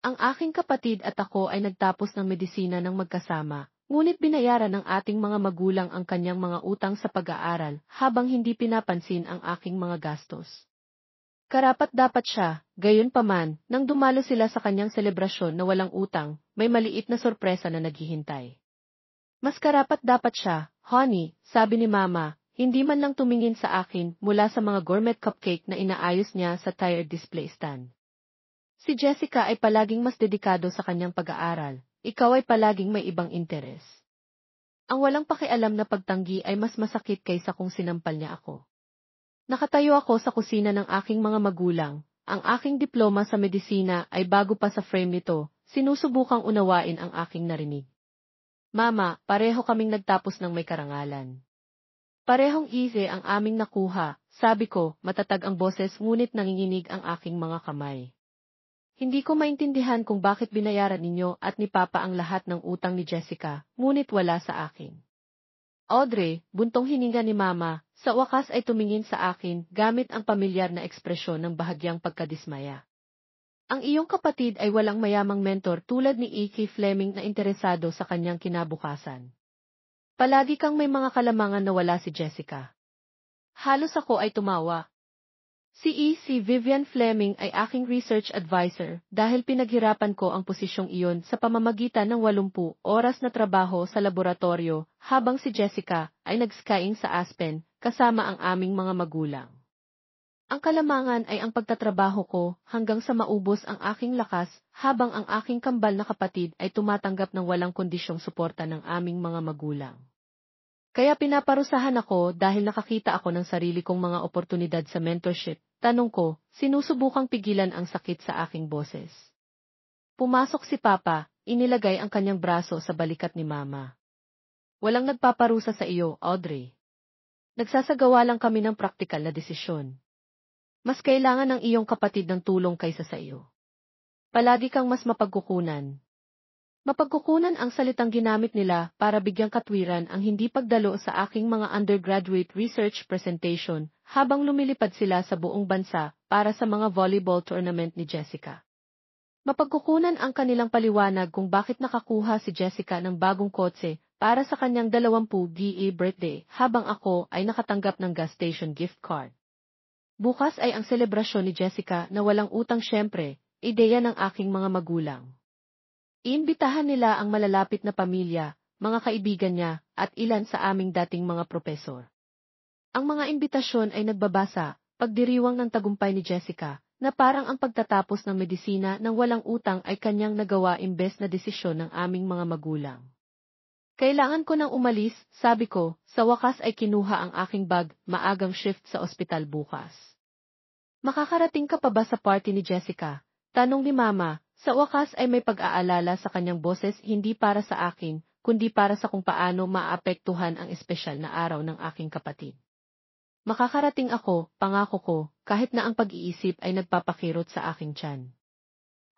Ang aking kapatid at ako ay nagtapos ng medisina ng magkasama, ngunit binayaran ng ating mga magulang ang kanyang mga utang sa pag-aaral habang hindi pinapansin ang aking mga gastos. Karapat-dapat siya, gayunpaman, nang dumalo sila sa kanyang selebrasyon na walang utang, may maliit na sorpresa na naghihintay. Mas karapat-dapat siya, honey, sabi ni Mama, hindi man lang tumingin sa akin mula sa mga gourmet cupcake na inaayos niya sa tire display stand. Si Jessica ay palaging mas dedikado sa kanyang pag-aaral, ikaw ay palaging may ibang interes. Ang walang pakialam na pagtanggi ay mas masakit kaysa kung sinampal niya ako. Nakatayo ako sa kusina ng aking mga magulang, ang aking diploma sa medisina ay bago pa sa frame nito, sinusubukang unawain ang aking narinig. Mama, pareho kaming nagtapos ng may karangalan. Parehong easy ang aming nakuha, sabi ko, matatag ang boses ngunit nanginginig ang aking mga kamay. Hindi ko maintindihan kung bakit binayaran ninyo at ni Papa ang lahat ng utang ni Jessica, ngunit wala sa akin. Audrey, buntong hininga ni Mama, sa wakas ay tumingin sa akin gamit ang pamilyar na ekspresyon ng bahagyang pagkadismaya. Ang iyong kapatid ay walang mayamang mentor tulad ni E.K. Fleming na interesado sa kanyang kinabukasan. Palagi kang may mga kalamangan na wala si Jessica. Halos ako ay tumawa. Si Vivian Fleming ay aking research advisor dahil pinaghirapan ko ang posisyong iyon sa pamamagitan ng 80 oras na trabaho sa laboratorio habang si Jessica ay nag-skiing sa Aspen kasama ang aming mga magulang. Ang kalamangan ay ang pagtatrabaho ko hanggang sa maubos ang aking lakas habang ang aking kambal na kapatid ay tumatanggap ng walang kondisyong suporta ng aming mga magulang. Kaya pinaparusahan ako dahil nakakita ako ng sarili kong mga oportunidad sa mentorship. Tanong ko, sinusubukang pigilan ang sakit sa aking boses. Pumasok si Papa, inilagay ang kanyang braso sa balikat ni Mama. Walang nagpaparusa sa iyo, Audrey. Nagsasagawa lang kami ng praktikal na desisyon. Mas kailangan ng iyong kapatid ng tulong kaysa sa iyo. Palagi kang mas mapagkukunan. Mapagkukunan ang salitang ginamit nila para bigyang katwiran ang hindi pagdalo sa aking mga undergraduate research presentation habang lumilipad sila sa buong bansa para sa mga volleyball tournament ni Jessica. Mapagkukunan ang kanilang paliwanag kung bakit nakakuha si Jessica ng bagong kotse para sa kanyang 20th birthday habang ako ay nakatanggap ng gas station gift card. Bukas ay ang selebrasyon ni Jessica na walang utang syempre, ideya ng aking mga magulang. Iimbitahan nila ang malalapit na pamilya, mga kaibigan niya, at ilan sa aming dating mga propesor. Ang mga imbitasyon ay nagbabasa, pagdiriwang ng tagumpay ni Jessica, na parang ang pagtatapos ng medisina ng walang utang ay kanyang nagawa imbes na desisyon ng aming mga magulang. Kailangan ko nang umalis, sabi ko, sa wakas ay kinuha ang aking bag, maagang shift sa ospital bukas. Makakarating ka pa ba sa party ni Jessica? Tanong ni Mama. Sa wakas ay may pag-aalala sa kanyang boses hindi para sa akin, kundi para sa kung paano maapektuhan ang espesyal na araw ng aking kapatid. Makakarating ako, pangako ko, kahit na ang pag-iisip ay nagpapakirot sa aking tiyan.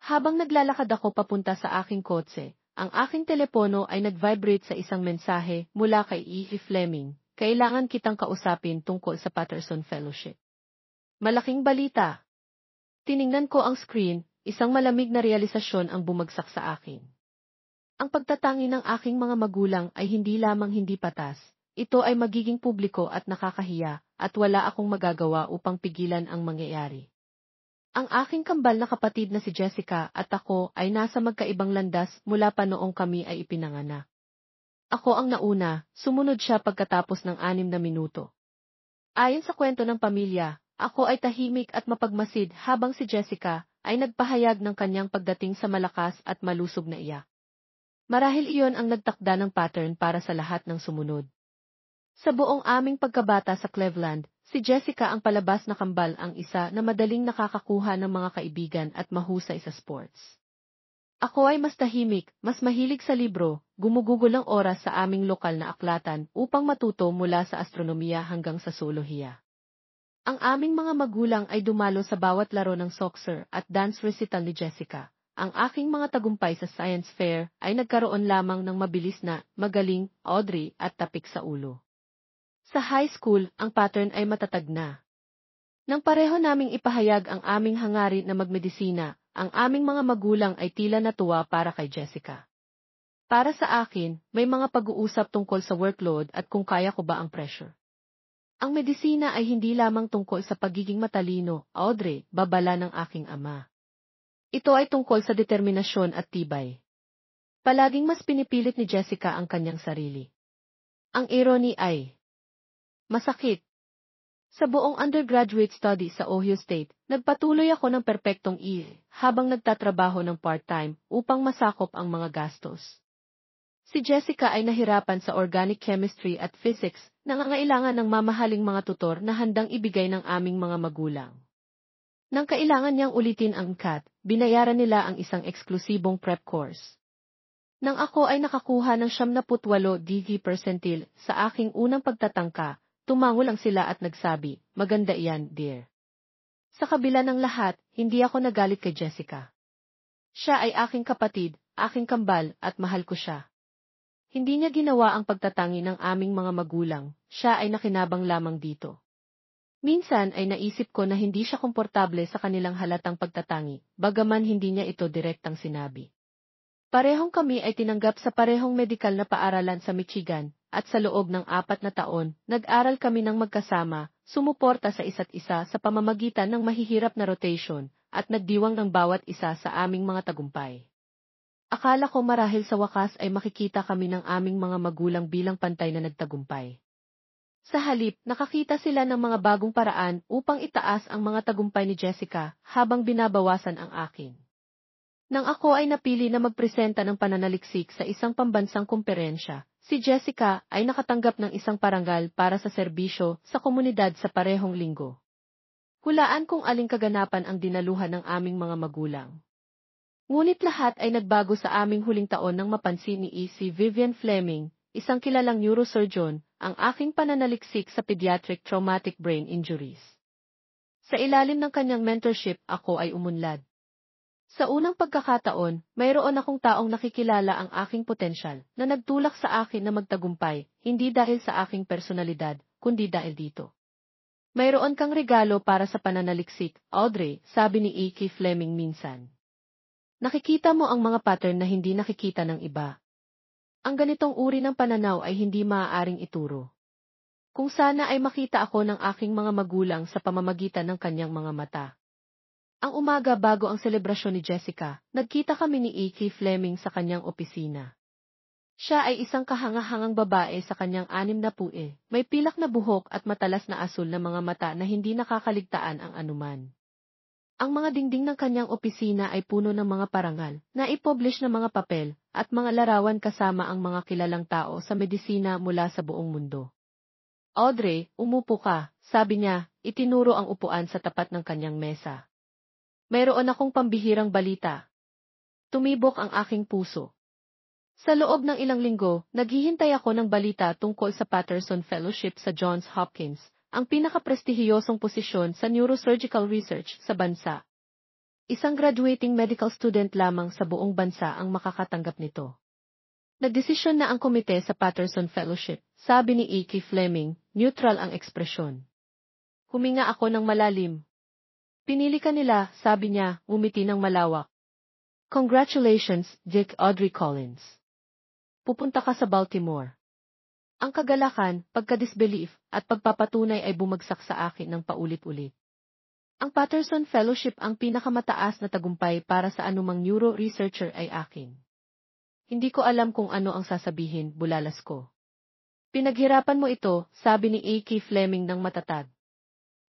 Habang naglalakad ako papunta sa aking kotse, ang aking telepono ay nag-vibrate sa isang mensahe mula kay E.K. Fleming, kailangan kitang kausapin tungkol sa Patterson Fellowship. Malaking balita. Tiningnan ko ang screen. Isang malamig na realisasyon ang bumagsak sa akin. Ang pagtatangi ng aking mga magulang ay hindi lamang hindi patas, ito ay magiging publiko at nakakahiya, at wala akong magagawa upang pigilan ang mangyayari. Ang aking kambal na kapatid na si Jessica at ako ay nasa magkaibang landas mula pa noong kami ay ipinanganak. Ako ang nauna, sumunod siya pagkatapos ng 6 na minuto. Ayon sa kwento ng pamilya, ako ay tahimik at mapagmasid habang si Jessica ay nagpahayag ng kanyang pagdating sa malakas at malusog na iyak. Marahil iyon ang nagtakda ng pattern para sa lahat ng sumunod. Sa buong aming pagkabata sa Cleveland, si Jessica ang palabas na kambal ang isa na madaling nakakakuha ng mga kaibigan at mahusay sa sports. Ako ay mas tahimik, mas mahilig sa libro, gumugugol ang oras sa aming lokal na aklatan upang matuto mula sa astronomiya hanggang sa zoolohiya. Ang aming mga magulang ay dumalo sa bawat laro ng soccer at dance recital ni Jessica. Ang aking mga tagumpay sa science fair ay nagkaroon lamang ng mabilis na, magaling, Audrey at tapik sa ulo. Sa high school, ang pattern ay matatag na. Nang pareho naming ipahayag ang aming hangarin na magmedisina, ang aming mga magulang ay tila natuwa para kay Jessica. Para sa akin, may mga pag-uusap tungkol sa workload at kung kaya ko ba ang pressure. Ang medisina ay hindi lamang tungkol sa pagiging matalino, Audrey, babala ng aking ama. Ito ay tungkol sa determinasyon at tibay. Palaging mas pinipilit ni Jessica ang kanyang sarili. Ang irony ay masakit. Sa buong undergraduate study sa Ohio State, nagpatuloy ako ng perpektong habang nagtatrabaho ng part-time upang masakop ang mga gastos. Si Jessica ay nahirapan sa organic chemistry at physics, nangangailangan ng mamahaling mga tutor na handang ibigay ng aming mga magulang. Nang kailangan niyang ulitin ang CAT, binayaran nila ang isang eksklusibong prep course. Nang ako ay nakakuha ng 78 DV percentile sa aking unang pagtatangka, tumango lang sila at nagsabi, maganda iyan, dear. Sa kabila ng lahat, hindi ako nagalit kay Jessica. Siya ay aking kapatid, aking kambal, at mahal ko siya. Hindi niya ginawa ang pagtatangi ng aming mga magulang, siya ay nakinabang lamang dito. Minsan ay naisip ko na hindi siya komportable sa kanilang halatang pagtatangi, bagaman hindi niya ito direktang sinabi. Parehong kami ay tinanggap sa parehong medikal na paaralan sa Michigan, at sa loob ng 4 na taon, nag-aral kami ng magkasama, sumuporta sa isa't isa sa pamamagitan ng mahihirap na rotation, at nagdiwang ng bawat isa sa aming mga tagumpay. Akala ko marahil sa wakas ay makikita kami ng aming mga magulang bilang pantay na nagtagumpay. Sa halip, nakakita sila ng mga bagong paraan upang itaas ang mga tagumpay ni Jessica habang binabawasan ang akin. Nang ako ay napili na magpresenta ng pananaliksik sa isang pambansang kumperensya, si Jessica ay nakatanggap ng isang parangal para sa serbisyo sa komunidad sa parehong linggo. Hulaan kung aling kaganapan ang dinaluhan ng aming mga magulang. Ngunit lahat ay nagbago sa aming huling taon nang mapansin ni si Vivian Fleming, isang kilalang neurosurgeon, ang aking pananaliksik sa pediatric traumatic brain injuries. Sa ilalim ng kanyang mentorship, ako ay umunlad. Sa unang pagkakataon, mayroon akong taong nakikilala ang aking potensyal, na nagtulak sa akin na magtagumpay, hindi dahil sa aking personalidad, kundi dahil dito. Mayroon kang regalo para sa pananaliksik, Audrey, sabi ni E.K. Fleming minsan. Nakikita mo ang mga pattern na hindi nakikita ng iba. Ang ganitong uri ng pananaw ay hindi maaaring ituro. Kung sana ay makita ako ng aking mga magulang sa pamamagitan ng kanyang mga mata. Ang umaga bago ang selebrasyon ni Jessica, nagkita kami ni E.K. Fleming sa kanyang opisina. Siya ay isang kahangahangang babae sa kanyang 60, may pilak na buhok at matalas na asul na mga mata na hindi nakakaligtaan ang anuman. Ang mga dingding ng kanyang opisina ay puno ng mga parangal, na i-publish na mga papel, at mga larawan kasama ang mga kilalang tao sa medisina mula sa buong mundo. Audrey, umupo ka, sabi niya, itinuro ang upuan sa tapat ng kanyang mesa. Mayroon akong pambihirang balita. Tumibok ang aking puso. Sa loob ng ilang linggo, naghihintay ako ng balita tungkol sa Patterson Fellowship sa Johns Hopkins, ang pinakaprestihiyosong posisyon sa neurosurgical research sa bansa. Isang graduating medical student lamang sa buong bansa ang makakatanggap nito. Nagdesisyon na ang komite sa Patterson Fellowship, sabi ni E.K. Fleming, neutral ang ekspresyon. Huminga ako ng malalim. Pinili ka nila, sabi niya, umiti ng malawak. Congratulations, Dick Audrey Collins. Pupunta ka sa Baltimore. Ang kagalakan, pagka-disbelief, at pagpapatunay ay bumagsak sa akin ng paulit-ulit. Ang Patterson Fellowship ang pinakamataas na tagumpay para sa anumang neuro-researcher ay akin. Hindi ko alam kung ano ang sasabihin, bulalas ko. Pinaghirapan mo ito, sabi ni A.K. Fleming ng matatag.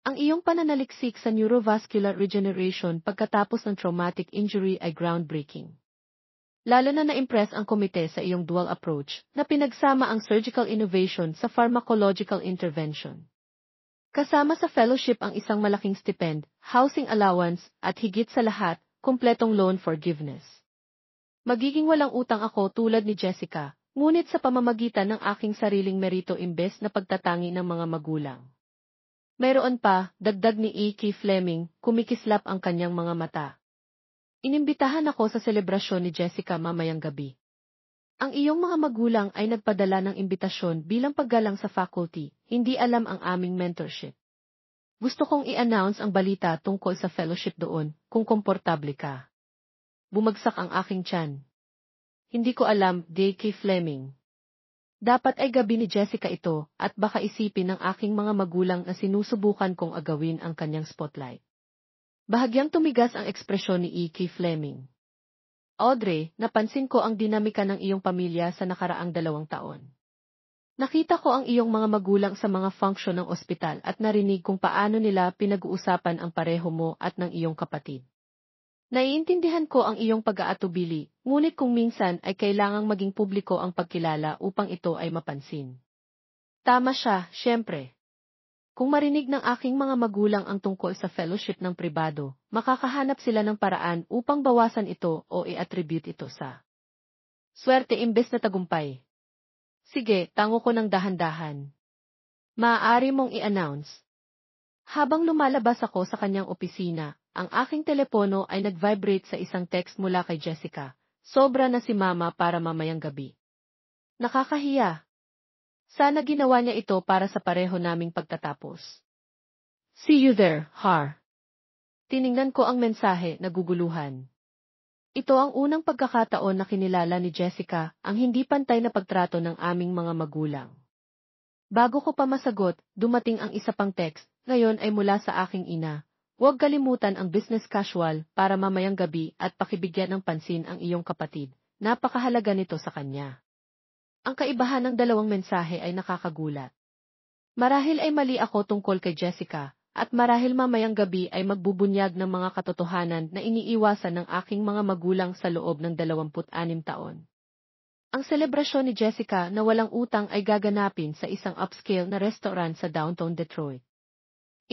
Ang iyong pananaliksik sa neurovascular regeneration pagkatapos ng traumatic injury ay groundbreaking. Lalo na na-impress ang komite sa iyong dual approach na pinagsama ang surgical innovation sa pharmacological intervention. Kasama sa fellowship ang isang malaking stipend, housing allowance, at higit sa lahat, kumpletong loan forgiveness. Magiging walang utang ako tulad ni Jessica, ngunit sa pamamagitan ng aking sariling merito imbes na pagtatangi ng mga magulang. Mayroon pa, dagdag ni A.K. Fleming, kumikislap ang kanyang mga mata. Inimbitahan ako sa selebrasyon ni Jessica mamayang gabi. Ang iyong mga magulang ay nagpadala ng imbitasyon bilang paggalang sa faculty, hindi alam ang aming mentorship. Gusto kong i-announce ang balita tungkol sa fellowship doon, kung komportable ka. bumagsak ang aking tiyan. Hindi ko alam, D.K. Fleming. Dapat ay gabi ni Jessica ito, at baka isipin ng aking mga magulang na sinusubukan kong agawin ang kanyang spotlight. Bahagyang tumigas ang ekspresyon ni E.K. Fleming. Audrey, napansin ko ang dinamika ng iyong pamilya sa nakaraang 2 taon. Nakita ko ang iyong mga magulang sa mga function ng ospital at narinig kung paano nila pinag-uusapan ang pareho mo at ng iyong kapatid. Naiintindihan ko ang iyong pag-aatubili, ngunit kung minsan ay kailangang maging publiko ang pagkilala upang ito ay mapansin. Tama siya, syempre. Kung marinig ng aking mga magulang ang tungkol sa fellowship ng pribado, makakahanap sila ng paraan upang bawasan ito o i-attribute ito sa swerte imbes na tagumpay. Sige, tango ko ng dahan-dahan. Maaari mong i-announce. Habang lumalabas ako sa kanyang opisina, ang aking telepono ay nag-vibrate sa isang text mula kay Jessica. Sobra na si Mama para mamayang gabi. Nakakahiya. Sana ginawa niya ito para sa pareho naming pagtatapos. See you there, Har. Tiningnan ko ang mensahe, naguguluhan. Ito ang unang pagkakataon na kinilala ni Jessica ang hindi pantay na pagtrato ng aming mga magulang. Bago ko pa masagot, dumating ang isa pang text, ngayon ay mula sa aking ina. Huwag kalimutan ang business casual para mamayang gabi at pakibigyan ng pansin ang iyong kapatid. Napakahalaga nito sa kanya. Ang kaibahan ng 2 mensahe ay nakakagulat. Marahil ay mali ako tungkol kay Jessica, at marahil mamayang gabi ay magbubunyag ng mga katotohanan na iniiwasan ng aking mga magulang sa loob ng 26 taon. Ang selebrasyon ni Jessica na walang utang ay gaganapin sa isang upscale na restaurant sa downtown Detroit.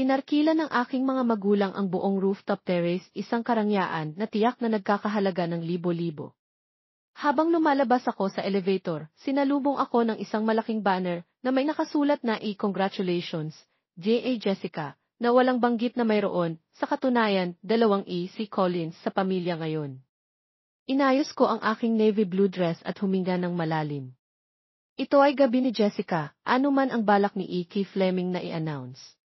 Inarkila ng aking mga magulang ang buong rooftop terrace, isang karangyaan na tiyak na nagkakahalaga ng libo-libo. Habang lumalabas ako sa elevator, sinalubong ako ng isang malaking banner na may nakasulat na congratulations, J.A. Jessica, na walang banggit na mayroon, sa katunayan, 2 si Collins sa pamilya ngayon. Inayos ko ang aking navy blue dress at huminga ng malalim. Ito ay gabi ni Jessica, anuman ang balak ni E.K. Fleming na i-announce.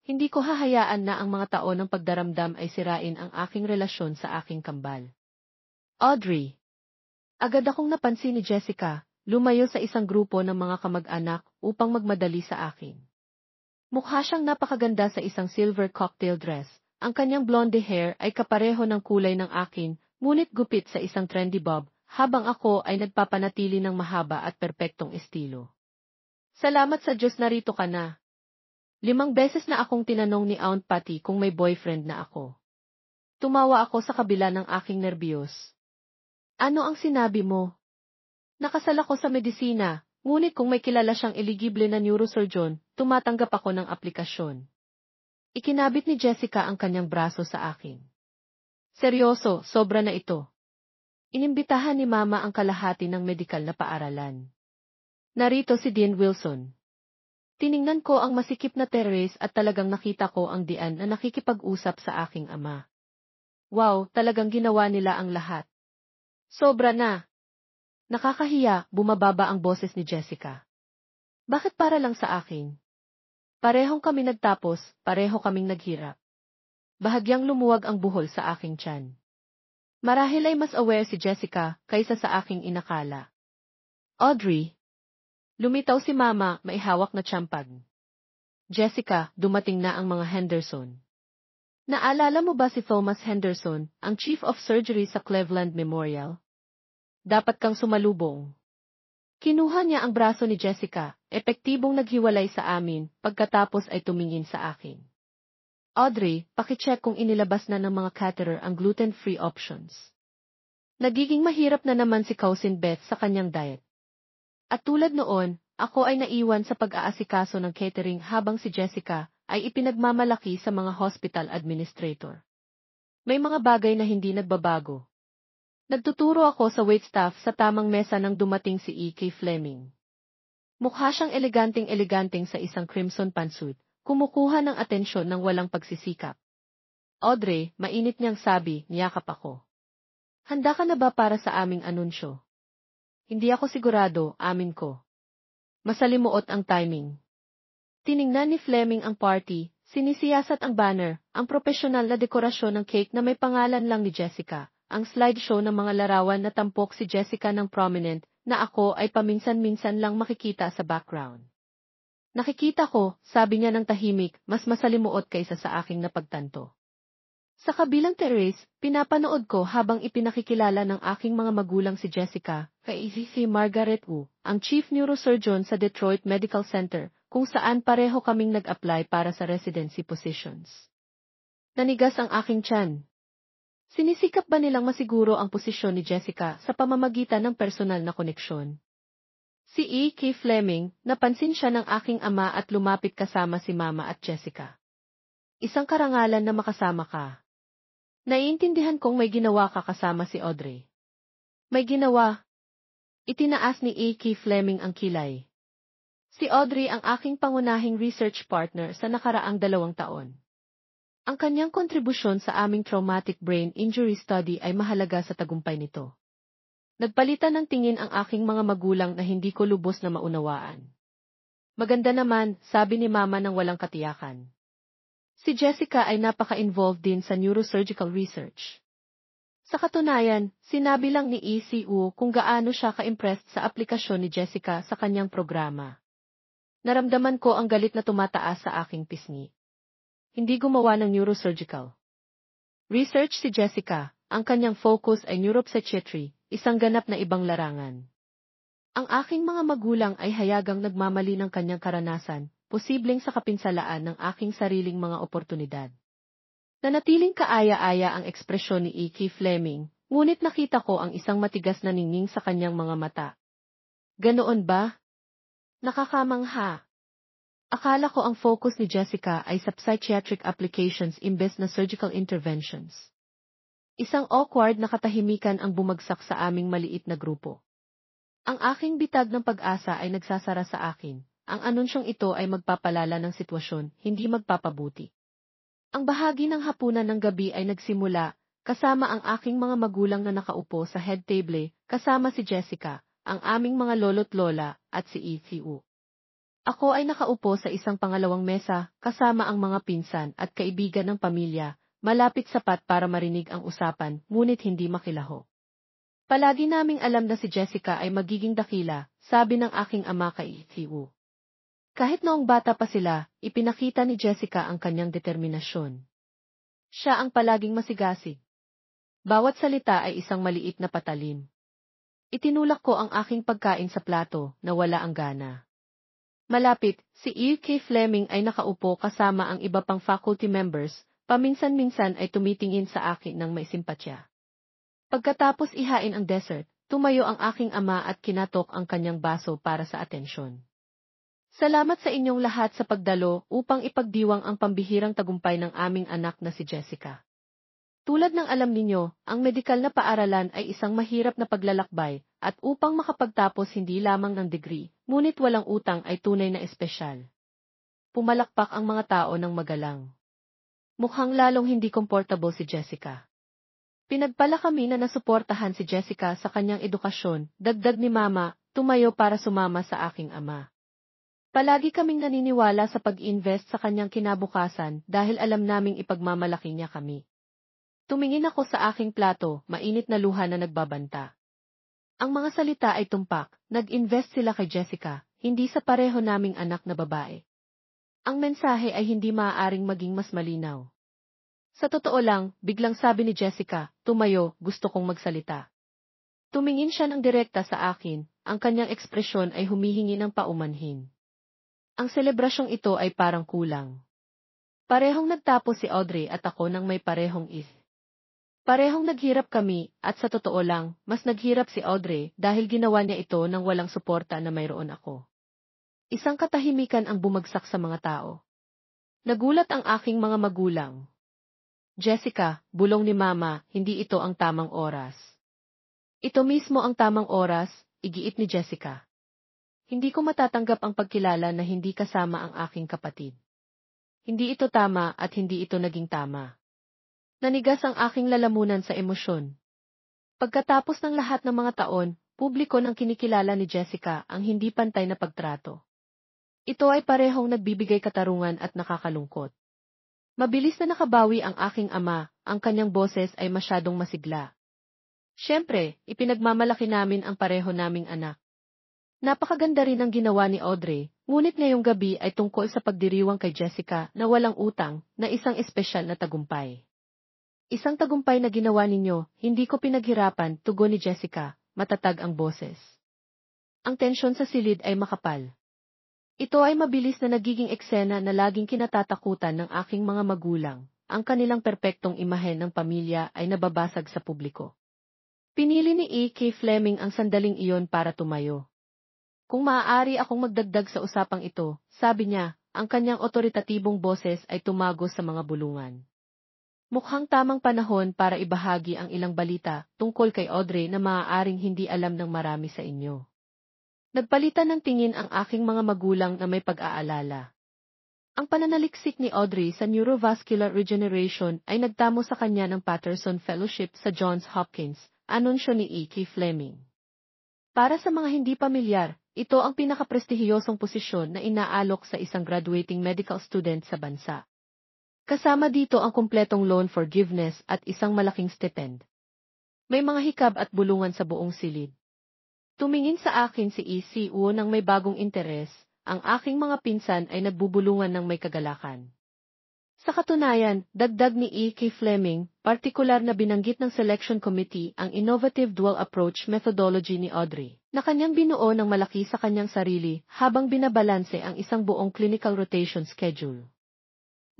Hindi ko hahayaan na ang mga taon ng pagdaramdam ay sirain ang aking relasyon sa aking kambal. Audrey. Agad akong napansin ni Jessica, lumayo sa isang grupo ng mga kamag-anak upang magmadali sa akin. Mukha siyang napakaganda sa isang silver cocktail dress. Ang kanyang blonde hair ay kapareho ng kulay ng akin, ngunit gupit sa isang trendy bob, habang ako ay nagpapanatili ng mahaba at perpektong estilo. Salamat sa Diyos, narito ka na. 5 beses na akong tinanong ni Aunt Patty kung may boyfriend na ako. Tumawa ako sa kabila ng aking nerbiyos. Ano ang sinabi mo? Nakasal ako sa medisina, ngunit kung may kilala siyang eligible na neurosurgeon, tumatanggap ako ng aplikasyon. Ikinabit ni Jessica ang kanyang braso sa akin. Seryoso, sobra na ito. Inimbitahan ni Mama ang kalahati ng medikal na paaralan. Narito si Dean Wilson. Tiningnan ko ang masikip na terrace at talagang nakita ko ang dian na nakikipag-usap sa aking ama. Wow, talagang ginawa nila ang lahat. Sobra na. Nakakahiya, bumababa ang boses ni Jessica. Bakit para lang sa akin? Parehong kami nagtapos, pareho kaming naghirap. Bahagyang lumuwag ang buhol sa aking tiyan. Marahil ay mas aware si Jessica kaysa sa aking inakala. Audrey. Lumitaw si Mama, may hawak na tiyampag. Jessica, dumating na ang mga Henderson. Naalala mo ba si Thomas Henderson, ang Chief of Surgery sa Cleveland Memorial? Dapat kang sumalubong. Kinuha niya ang braso ni Jessica, epektibong naghiwalay sa amin, pagkatapos ay tumingin sa akin. Audrey, pakicheck kung inilabas na ng mga caterer ang gluten-free options. Nagiging mahirap na naman si Cousin Beth sa kanyang diet. At tulad noon, ako ay naiwan sa pag-aasikaso ng catering habang si Jessica ay ipinagmamalaki sa mga hospital administrator. May mga bagay na hindi nagbabago. Nagtuturo ako sa waitstaff sa tamang mesa nang dumating si E.K. Fleming. Mukha siyang eleganteng-eleganteng sa isang crimson pantsuit, kumukuha ng atensyon ng walang pagsisikap. Audrey, mainit niyang sabi, niyakap ako. Handa ka na ba para sa aming anunsyo? Hindi ako sigurado, amin ko. Masalimuot ang timing. Tiningnan ni Fleming ang party, sinisiyasat ang banner, ang propesyonal na dekorasyon ng cake na may pangalan lang ni Jessica, ang slideshow ng mga larawan na tampok si Jessica ng prominent na ako ay paminsan-minsan lang makikita sa background. Nakikita ko, sabi niya ng tahimik, mas masalimuot kaysa sa aking napagtanto. Sa kabilang terrace, pinapanood ko habang ipinakikilala ng aking mga magulang si Jessica, kay si Margaret Wu, ang Chief Neurosurgeon sa Detroit Medical Center, kung saan pareho kaming nag-apply para sa residency positions. Nanigas ang aking tiyan. Sinisikap ba nilang masiguro ang posisyon ni Jessica sa pamamagitan ng personal na koneksyon? Si E.K. Fleming, napansin siya ng aking ama at lumapit kasama si Mama at Jessica. Isang karangalan na makasama ka. Naiintindihan kong may ginawa ka kasama si Audrey. May ginawa. Itinaas ni A.K. Fleming ang kilay. Si Audrey ang aking pangunahing research partner sa nakaraang 2 taon. Ang kanyang kontribusyon sa aming traumatic brain injury study ay mahalaga sa tagumpay nito. Nagpalitan ng tingin ang aking mga magulang na hindi ko lubos na maunawaan. Maganda naman, sabi ni Mama nang walang katiyakan. Si Jessica ay napaka-involved din sa neurosurgical research. Sa katunayan, sinabi lang ni ECU kung gaano siya ka-impressed sa aplikasyon ni Jessica sa kanyang programa. Naramdaman ko ang galit na tumataas sa aking pisngi. Hindi gumawa ng neurosurgical research si Jessica, ang kanyang focus ay neuropsychiatry, isang ganap na ibang larangan. Ang aking mga magulang ay hayagang nagmamali ng kanyang karanasan, posibleng sa kapinsalaan ng aking sariling mga oportunidad. Nanatiling kaaya-aya ang ekspresyon ni E.K. Fleming, ngunit nakita ko ang isang matigas na ningning sa kanyang mga mata. Ganoon ba? Nakakamangha. Akala ko ang focus ni Jessica ay sa psychiatric applications imbes na surgical interventions. Isang awkward na katahimikan ang bumagsak sa aming maliit na grupo. Ang aking bitag ng pag-asa ay nagsasara sa akin. Ang anunsyong ito ay magpapalala ng sitwasyon, hindi magpapabuti. Ang bahagi ng hapunan ng gabi ay nagsimula, kasama ang aking mga magulang na nakaupo sa head table, kasama si Jessica, ang aming mga lolo't lola, at si ECU. Ako ay nakaupo sa isang pangalawang mesa, kasama ang mga pinsan at kaibigan ng pamilya, malapit sapat para marinig ang usapan, ngunit hindi makilaho. Palagi naming alam na si Jessica ay magiging dakila, sabi ng aking ama kay ECU. Kahit noong bata pa sila, ipinakita ni Jessica ang kanyang determinasyon. Siya ang palaging masigasig. Bawat salita ay isang maliit na patalim. Itinulak ko ang aking pagkain sa plato, na wala ang gana. Malapit, si E.K. Fleming ay nakaupo kasama ang iba pang faculty members, paminsan-minsan ay tumitingin sa akin ng may simpatya. Pagkatapos ihain ang dessert, tumayo ang aking ama at kinatok ang kanyang baso para sa atensyon. Salamat sa inyong lahat sa pagdalo upang ipagdiwang ang pambihirang tagumpay ng aming anak na si Jessica. Tulad ng alam ninyo, ang medikal na paaralan ay isang mahirap na paglalakbay, at upang makapagtapos hindi lamang ng degree, ngunit walang utang ay tunay na espesyal. Pumalakpak ang mga tao ng magalang. Mukhang lalong hindi komportable si Jessica. Pinagpala kami na nasuportahan si Jessica sa kanyang edukasyon, dagdag ni Mama, tumayo para sumama sa aking ama. Palagi kaming naniniwala sa pag-invest sa kanyang kinabukasan dahil alam naming ipagmamalaki niya kami. Tumingin ako sa aking plato, mainit na luha na nagbabanta. Ang mga salita ay tumpak, nag-invest sila kay Jessica, hindi sa pareho naming anak na babae. Ang mensahe ay hindi maaaring maging mas malinaw. Sa totoo lang, biglang sabi ni Jessica, tumayo, gusto kong magsalita. Tumingin siya ng direkta sa akin, ang kanyang ekspresyon ay humihingi ng paumanhin. Ang selebrasyong ito ay parang kulang. Parehong nagtapos si Audrey at ako nang may parehong Parehong naghirap kami, at sa totoo lang, mas naghirap si Audrey dahil ginawa niya ito nang walang suporta na mayroon ako. Isang katahimikan ang bumagsak sa mga tao. Nagulat ang aking mga magulang. Jessica, bulong ni Mama, hindi ito ang tamang oras. Ito mismo ang tamang oras, igiit ni Jessica. Hindi ko matatanggap ang pagkilala na hindi kasama ang aking kapatid. Hindi ito tama at hindi ito naging tama. Nanigas ang aking lalamunan sa emosyon. Pagkatapos ng lahat ng mga taon, publiko nang kinikilala ni Jessica ang hindi pantay na pagtrato. Ito ay parehong nagbibigay katarungan at nakakalungkot. Mabilis na nakabawi ang aking ama, ang kanyang boses ay masyadong masigla. Siyempre, ipinagmamalaki namin ang pareho naming anak. Napakaganda rin ang ginawa ni Audrey, ngunit ngayong gabi ay tungkol sa pagdiriwang kay Jessica na walang utang, na isang espesyal na tagumpay. Isang tagumpay na ginawa ninyo, hindi ko pinaghirapan, tugon ni Jessica, matatag ang boses. Ang tensyon sa silid ay makapal. Ito ay mabilis na nagiging eksena na laging kinatatakutan ng aking mga magulang. Ang kanilang perpektong imahen ng pamilya ay nababasag sa publiko. Pinili ni E.K. Fleming ang sandaling iyon para tumayo. Kung maaari akong magdagdag sa usapang ito, sabi niya, ang kanyang otoritatibong boses ay tumagos sa mga bulungan. Mukhang tamang panahon para ibahagi ang ilang balita tungkol kay Audrey na maaaring hindi alam ng marami sa inyo. Nagpalitan ng tingin ang aking mga magulang na may pag-aalala. Ang pananaliksik ni Audrey sa neurovascular regeneration ay nagtamo sa kanya ng Patterson Fellowship sa Johns Hopkins, anunsyo ni E.K. Fleming. Para sa mga hindi pamilyar, ito ang pinakaprestihiyosong posisyon na inaalok sa isang graduating medical student sa bansa. Kasama dito ang kumpletong loan forgiveness at isang malaking stipend. May mga hikab at bulungan sa buong silid. Tumingin sa akin si ECU nang may bagong interes, ang aking mga pinsan ay nagbubulungan ng may kagalakan. Sa katunayan, dagdag ni E.K. Fleming, partikular na binanggit ng Selection Committee ang innovative dual approach methodology ni Audrey, na kanyang binuo ng malaki sa kanyang sarili habang binabalanse ang isang buong clinical rotation schedule.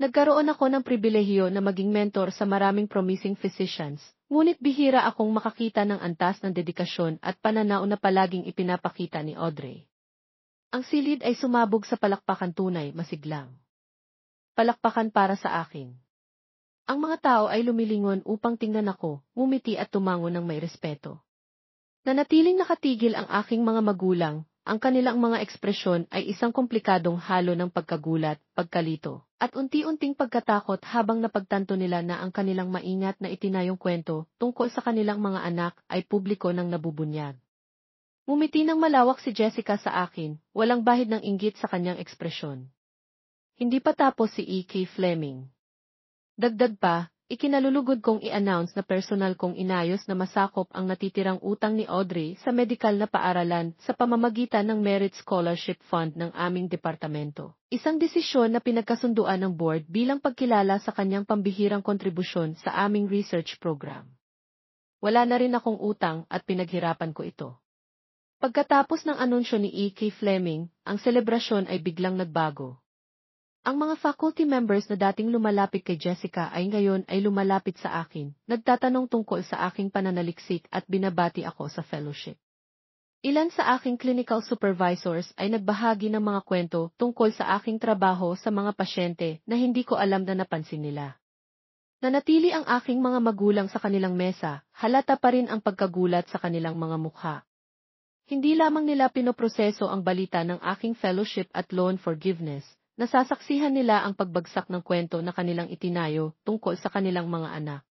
Nagkaroon ako ng pribilehiyo na maging mentor sa maraming promising physicians, ngunit bihira akong makakita ng antas ng dedikasyon at pananaw na palaging ipinapakita ni Audrey. Ang silid ay sumabog sa palakpakan tunay, masiglang. Palakpakan para sa akin. Ang mga tao ay lumilingon upang tingnan ako, ngumiti at tumango ng may respeto. Nanatiling nakatigil ang aking mga magulang, ang kanilang mga ekspresyon ay isang komplikadong halo ng pagkagulat, pagkalito, at unti-unting pagkatakot habang napagtanto nila na ang kanilang maingat na itinayong kwento tungkol sa kanilang mga anak ay publiko ng nabubunyag. Ngumiti ng malawak si Jessica sa akin, walang bahid ng inggit sa kanyang ekspresyon. Hindi pa tapos si E.K. Fleming. Dagdag pa, ikinalulugod kong i-announce na personal kong inayos na masakop ang natitirang utang ni Audrey sa medikal na paaralan sa pamamagitan ng Merit Scholarship Fund ng aming departamento. Isang desisyon na pinagkasunduan ng board bilang pagkilala sa kanyang pambihirang kontribusyon sa aming research program. Wala na rin akong utang at pinaghirapan ko ito. Pagkatapos ng anunsyo ni E.K. Fleming, ang selebrasyon ay biglang nagbago. Ang mga faculty members na dating lumalapit kay Jessica ay ngayon ay lumalapit sa akin, nagtatanong tungkol sa aking pananaliksik at binabati ako sa fellowship. Ilan sa aking clinical supervisors ay nagbahagi ng mga kwento tungkol sa aking trabaho sa mga pasyente na hindi ko alam na napansin nila. Nanatili ang aking mga magulang sa kanilang mesa, halata pa rin ang pagkagulat sa kanilang mga mukha. Hindi lamang nila pinoproseso ang balita ng aking fellowship at loan forgiveness, nasasaksihan nila ang pagbagsak ng kwento na kanilang itinayo tungkol sa kanilang mga anak.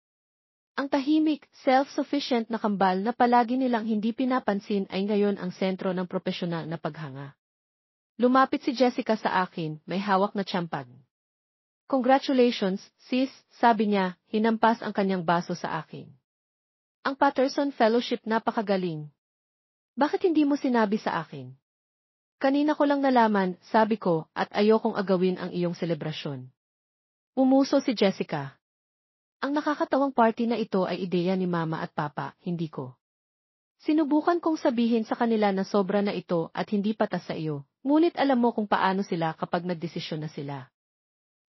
Ang tahimik, self-sufficient na kambal na palagi nilang hindi pinapansin ay ngayon ang sentro ng propesyonal na paghanga. Lumapit si Jessica sa akin, may hawak na tiyampag. Congratulations, sis, sabi niya, hinampas ang kanyang baso sa akin. Ang Patterson Fellowship napakagaling. Bakit hindi mo sinabi sa akin? Kanina ko lang nalaman, sabi ko, at ayokong agawin ang iyong selebrasyon. Umuso si Jessica. Ang nakakatawang party na ito ay ideya ni Mama at Papa, hindi ko. Sinubukan kong sabihin sa kanila na sobra na ito at hindi patas sa iyo, ngunit alam mo kung paano sila kapag nagdesisyon na sila.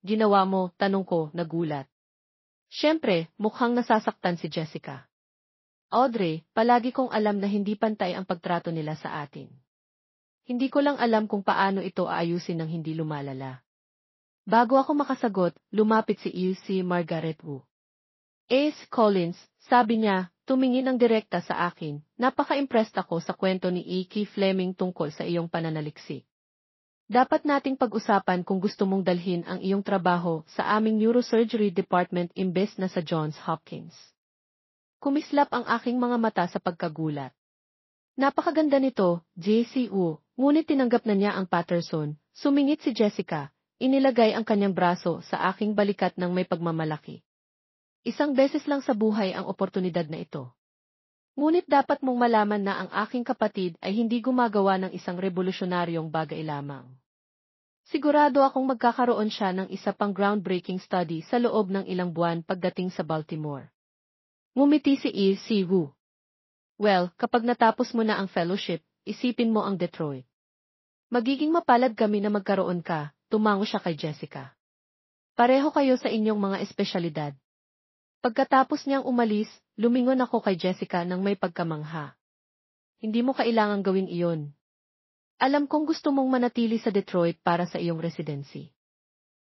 Ginawa mo, tanong ko, nagulat. Siyempre, mukhang nasasaktan si Jessica. Audrey, palagi kong alam na hindi pantay ang pagtrato nila sa atin. Hindi ko lang alam kung paano ito aayusin ng hindi lumalala. Bago ako makasagot, lumapit si E.C. Margaret Wu. Ace Collins, sabi niya, tumingin ang direkta sa akin, napaka-impressed ako sa kwento ni E.K. Fleming tungkol sa iyong pananaliksik. Dapat nating pag-usapan kung gusto mong dalhin ang iyong trabaho sa aming neurosurgery department imbes na sa Johns Hopkins. Kumislap ang aking mga mata sa pagkagulat. Napakaganda nito, JCU, ngunit tinanggap na niya ang Patterson, sumingit si Jessica, inilagay ang kanyang braso sa aking balikat ng may pagmamalaki. Isang beses lang sa buhay ang oportunidad na ito. Ngunit dapat mong malaman na ang aking kapatid ay hindi gumagawa ng isang revolusyonaryong bagay lamang. Sigurado akong magkakaroon siya ng isa pang groundbreaking study sa loob ng ilang buwan pagdating sa Baltimore. Ngumiti si Eve C. Wu. Well, kapag natapos mo na ang fellowship, isipin mo ang Detroit. Magiging mapalad kami na magkaroon ka, tumango siya kay Jessica. Pareho kayo sa inyong mga espesyalidad. Pagkatapos niyang umalis, lumingon ako kay Jessica nang may pagkamangha. Hindi mo kailangang gawin iyon. Alam kong gusto mong manatili sa Detroit para sa iyong residency.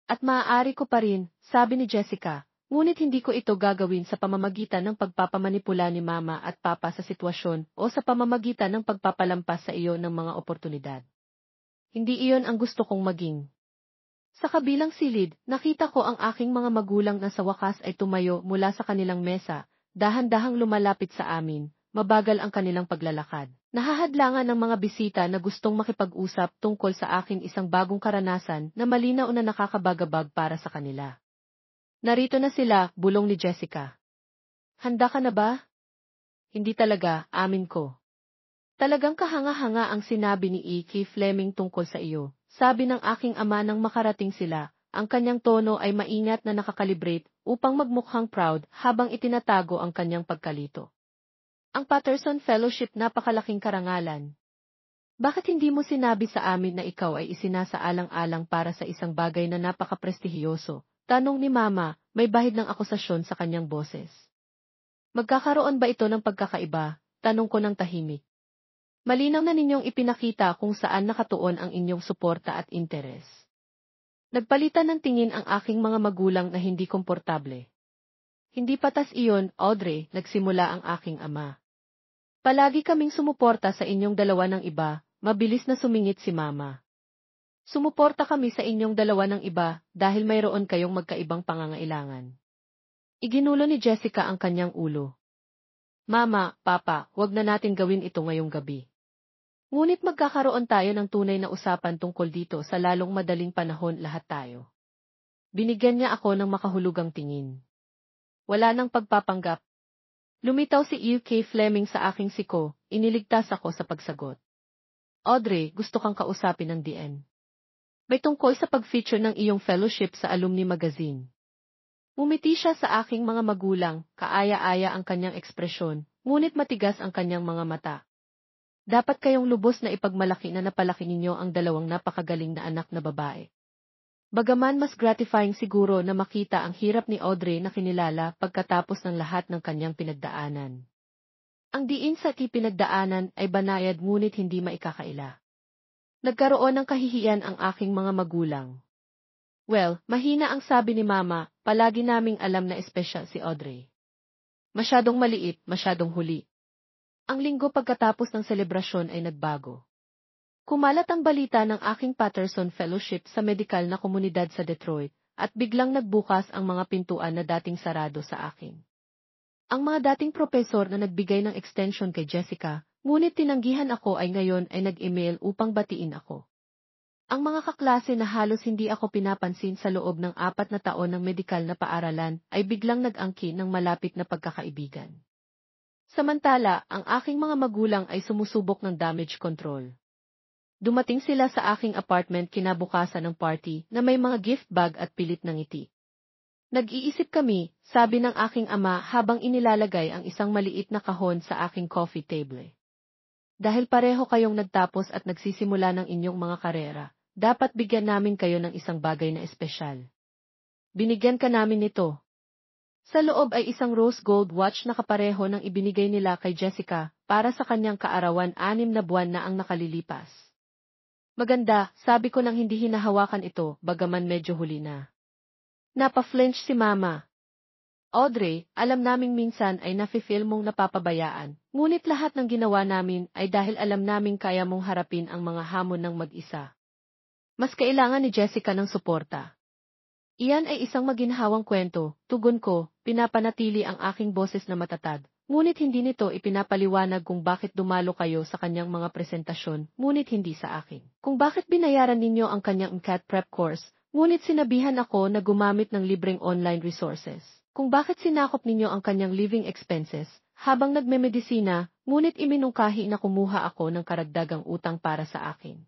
At maaari ko pa rin, sabi ni Jessica, ngunit hindi ko ito gagawin sa pamamagitan ng pagpapamanipula ni Mama at Papa sa sitwasyon o sa pamamagitan ng pagpapalampas sa iyo ng mga oportunidad. Hindi iyon ang gusto kong maging. Sa kabilang silid, nakita ko ang aking mga magulang na sa wakas ay tumayo mula sa kanilang mesa, dahan-dahang lumalapit sa amin, mabagal ang kanilang paglalakad. Nahahadlangan ng mga bisita na gustong makipag-usap tungkol sa aking isang bagong karanasan na malinaw na nakakabagabag para sa kanila. Narito na sila, bulong ni Jessica. Handa ka na ba? Hindi talaga, amin ko. Talagang kahanga-hanga ang sinabi ni E.K. Fleming tungkol sa iyo, sabi ng aking ama nang makarating sila, ang kanyang tono ay maingat na nakakalibrate upang magmukhang proud habang itinatago ang kanyang pagkalito. Ang Patterson Fellowship napakalaking karangalan. Bakit hindi mo sinabi sa amin na ikaw ay isinasaalang-alang para sa isang bagay na napaka-prestihiyoso? Tanong ni Mama, may bahid ng akusasyon sa kanyang boses. Magkakaroon ba ito ng pagkakaiba? Tanong ko ng tahimik. Malinaw na ninyong ipinakita kung saan nakatuon ang inyong suporta at interes. Nagpalitan ng tingin ang aking mga magulang na hindi komportable. Hindi patas iyon, Audrey, nagsimula ang aking ama. Palagi kaming sumuporta sa inyong dalawa ng iba, mabilis na sumingit si Mama. Sumuporta kami sa inyong dalawa ng iba dahil mayroon kayong magkaibang pangangailangan. Iginulo ni Jessica ang kanyang ulo. Mama, Papa, huwag na natin gawin ito ngayong gabi. Ngunit magkakaroon tayo ng tunay na usapan tungkol dito sa lalong madaling panahon lahat tayo. Binigyan niya ako ng makahulugang tingin. Wala nang pagpapanggap. Lumitaw si E.K. Fleming sa aking siko, iniligtas ako sa pagsagot. Audrey, gusto kang kausapin ng DM. May tungkol sa pag-feature ng iyong fellowship sa Alumni Magazine. Umiti siya sa aking mga magulang, kaaya-aya ang kanyang ekspresyon, ngunit matigas ang kanyang mga mata. Dapat kayong lubos na ipagmalaki na napalaki ninyo ang dalawang napakagaling na anak na babae. Bagaman mas gratifying siguro na makita ang hirap ni Audrey na kinilala pagkatapos ng lahat ng kanyang pinagdaanan. Ang diin sa pinagdaanan ay banayad ngunit hindi maikakaila. Nagkaroon ng kahihiyan ang aking mga magulang. Well, mahina ang sabi ni Mama, palagi naming alam na espesyal si Audrey. Masyadong maliit, masyadong huli. Ang linggo pagkatapos ng selebrasyon ay nagbago. Kumalat ang balita ng aking Patterson Fellowship sa medikal na komunidad sa Detroit, at biglang nagbukas ang mga pintuan na dating sarado sa akin. Ang mga dating propesor na nagbigay ng extension kay Jessica, ngunit tinanggihan ako ay ngayon ay nag-email upang batiin ako. Ang mga kaklase na halos hindi ako pinapansin sa loob ng 4 na taon ng medikal na paaralan ay biglang nag-angkin ng malapit na pagkakaibigan. Samantala, ang aking mga magulang ay sumusubok ng damage control. Dumating sila sa aking apartment kinabukasan ng party na may mga gift bag at pilit ng ngiti. Nag-iisip kami, sabi ng aking ama habang inilalagay ang isang maliit na kahon sa aking coffee table. Dahil pareho kayong nagtapos at nagsisimula ng inyong mga karera, dapat bigyan namin kayo ng isang bagay na espesyal. Binigyan ka namin nito. Sa loob ay isang rose gold watch na kapareho ng ibinigay nila kay Jessica para sa kanyang kaarawan 6 na buwan na ang nakalilipas. Maganda, sabi ko nang hindi hinahawakan ito, bagaman medyo huli na. Napa-flinch si Mama. Audrey, alam naming minsan ay nafe-feel mong napapabayaan, ngunit lahat ng ginawa namin ay dahil alam naming kaya mong harapin ang mga hamon ng mag-isa. Mas kailangan ni Jessica ng suporta. Iyan ay isang maginhawang kwento, tugon ko, pinapanatili ang aking boses na matatag. Ngunit hindi nito ipinapaliwanag kung bakit dumalo kayo sa kanyang mga presentasyon, ngunit hindi sa akin. Kung bakit binayaran ninyo ang kanyang MCAT prep course, ngunit sinabihan ako na gumamit ng libreng online resources. Kung bakit sinakop ninyo ang kanyang living expenses, habang nagmemedisina, ngunit iminungkahi na kumuha ako ng karagdagang utang para sa akin.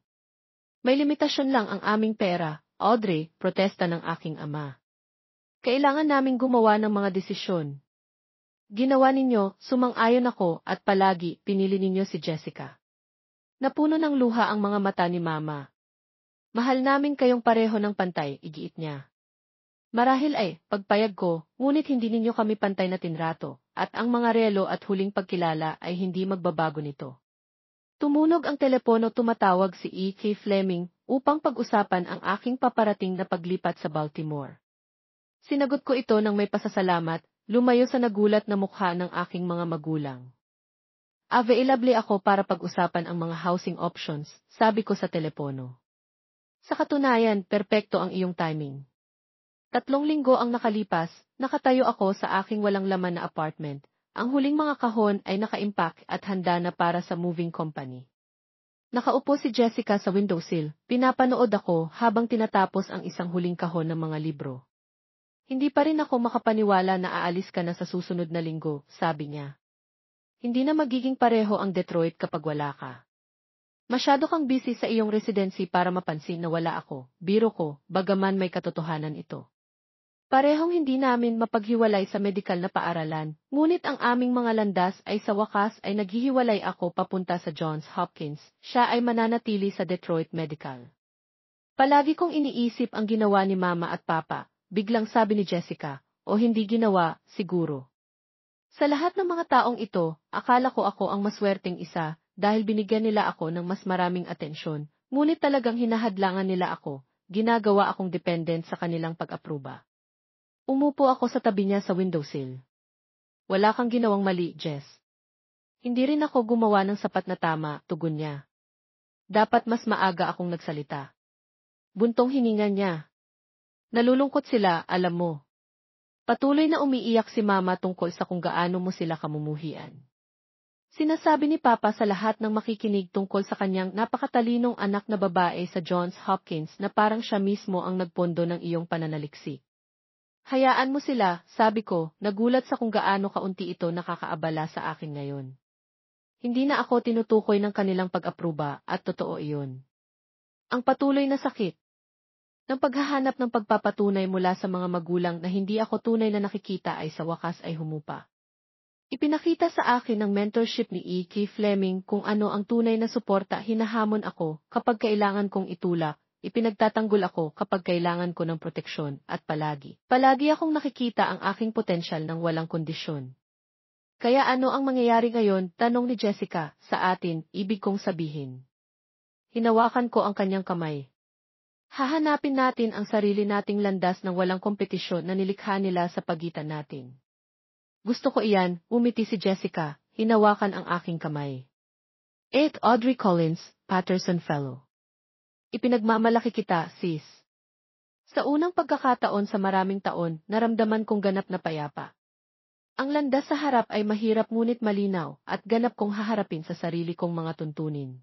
May limitasyon lang ang aming pera, Audrey, protesta ng aking ama. Kailangan naming gumawa ng mga desisyon. Ginawa ninyo, sumang-ayon ako, at palagi, pinili ninyo si Jessica. Napuno ng luha ang mga mata ni Mama. Mahal namin kayong pareho ng pantay, igiit niya. Marahil ay, pagpayag ko, ngunit hindi ninyo kami pantay na tinrato, at ang mga relo at huling pagkilala ay hindi magbabago nito. Tumunog ang telepono, tumatawag si E.K. Fleming upang pag-usapan ang aking paparating na paglipat sa Baltimore. Sinagot ko ito ng may pasasalamat, lumayo sa nagulat na mukha ng aking mga magulang. Available ako para pag-usapan ang mga housing options, sabi ko sa telepono. Sa katunayan, perpekto ang iyong timing. 3 linggo ang nakalipas, nakatayo ako sa aking walang laman na apartment. Ang huling mga kahon ay naka-impact at handa na para sa moving company. Nakaupo si Jessica sa windowsill, pinapanood ako habang tinatapos ang isang huling kahon ng mga libro. Hindi pa rin ako makapaniwala na aalis ka na sa susunod na linggo, sabi niya. Hindi na magiging pareho ang Detroit kapag wala ka. Masyado kang busy sa iyong residency para mapansin na wala ako, biro ko, bagaman may katotohanan ito. Parehong hindi namin mapaghiwalay sa medikal na paaralan, ngunit ang aming mga landas ay sa wakas ay naghihiwalay ako papunta sa Johns Hopkins, siya ay mananatili sa Detroit Medical. Palagi kong iniisip ang ginawa ni Mama at Papa, biglang sabi ni Jessica, o hindi ginawa, siguro. Sa lahat ng mga taong ito, akala ko ako ang maswerteng isa, dahil binigyan nila ako ng mas maraming atensyon, ngunit talagang hinahadlangan nila ako, ginagawa akong dependent sa kanilang pag-apruba. Umupo ako sa tabi niya sa windowsill. Wala kang ginawang mali, Jess. Hindi rin ako gumawa ng sapat na tama, tugon niya. Dapat mas maaga akong nagsalita. Buntong hininga niya. Nalulungkot sila, alam mo. Patuloy na umiiyak si Mama tungkol sa kung gaano mo sila kamumuhian. Sinasabi ni Papa sa lahat ng makikinig tungkol sa kanyang napakatalinong anak na babae sa Johns Hopkins na parang siya mismo ang nagpondo ng iyong pananaliksik. Hayaan mo sila, sabi ko, nagulat sa kung gaano kaunti ito nakakaabala sa akin ngayon. Hindi na ako tinutukoy ng kanilang pag-apruba at totoo iyon. Ang patuloy na sakit ng paghahanap ng pagpapatunay mula sa mga magulang na hindi ako tunay na nakikita ay sa wakas ay humupa. Ipinakita sa akin ng mentorship ni E.K. Fleming kung ano ang tunay na suporta, hinahamon ako kapag kailangan kong itulak. Ipinagtatanggol ako kapag kailangan ko ng proteksyon at palagi akong nakikita ang aking potensyal ng walang kondisyon. Kaya ano ang mangyayari ngayon, tanong ni Jessica, sa atin, ibig kong sabihin. Hinawakan ko ang kanyang kamay. Hahanapin natin ang sarili nating landas ng walang kompetisyon na nilikha nila sa pagitan natin. Gusto ko iyan, umiti si Jessica, hinawakan ang aking kamay. Audrey Collins, Patterson Fellow. Ipinagmamalaki kita, sis. Sa unang pagkakataon sa maraming taon, naramdaman kong ganap na payapa. Ang landas sa harap ay mahirap ngunit malinaw, at ganap kong haharapin sa sarili kong mga tuntunin.